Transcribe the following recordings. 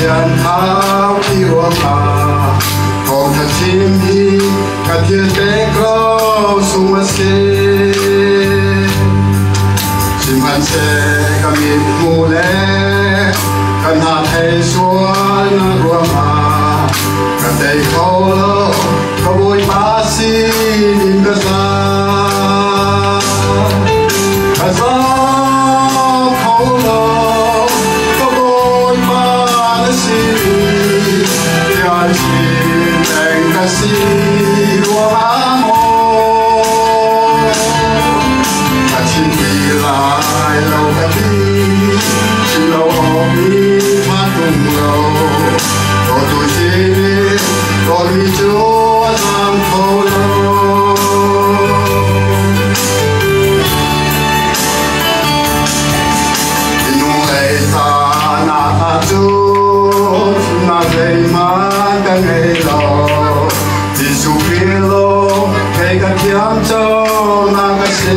thiền thao khi rùa mà còn thật chim đi cả thiên tế câu sung mà xê chim hành xe cả miền mù lẽ cả hà thầy xuân rùa mà cả tây khâu lô cả bôi ba xi đi cả xa cả xa khâu lô cả bôi ba xi thiên chim đành cả xi rùa mà cả chim đi lại lâu cả đi chim lâu đi phát cùng lâu có tuổi chim có đi chúa sang khâu lâu nung lệ ta na chúa na lệ mà cái ngày lâu đi su kilo cái cái tiếng cho na cái gì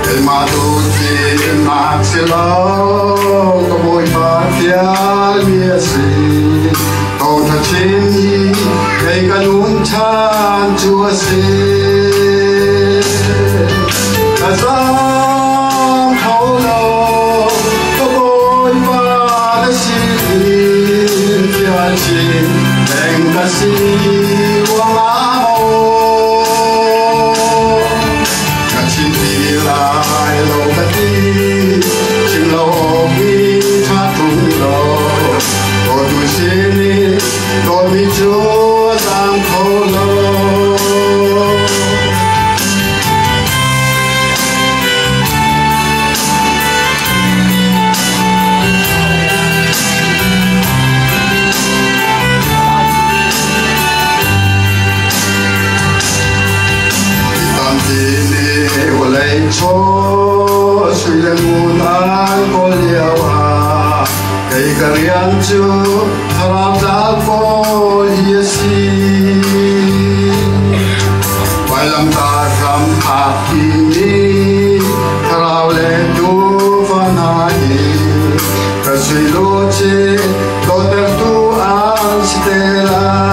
cái mà tu tiên nát xí lâu có bôi ba thiên mía xí cầu thật chim đi cái cái nún chan chúa xí cái giang khâu lâu có bôi ba xí thiên chim đành cái xí quang á mô cả chim đi lại lâu cái đi chim lâu đi thoát cùng lâu có tuổi xin đi có đi chúa sang khâu lâu lấy cho suy lên muôn an có liều à cây cà riêng chưa thằng đã có liệt si vài lần ta cầm hạt đi thằng lên tu văn hải cả suy lô chế có được tu an stella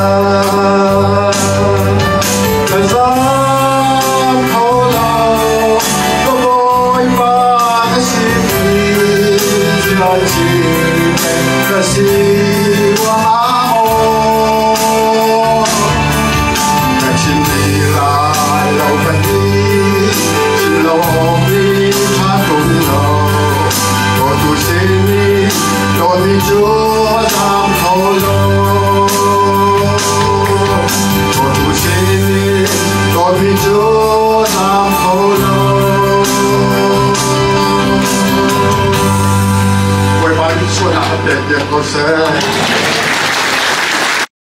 si quang á mô cả chim đi lại lâu cả đi chim lâu đi hát cùng lâu có tuổi xin đi có đi chúa sang khâu lâu có tuổi xin đi có đi chúa sang khâu lâu quay ba đi xuôi nào để có sẽ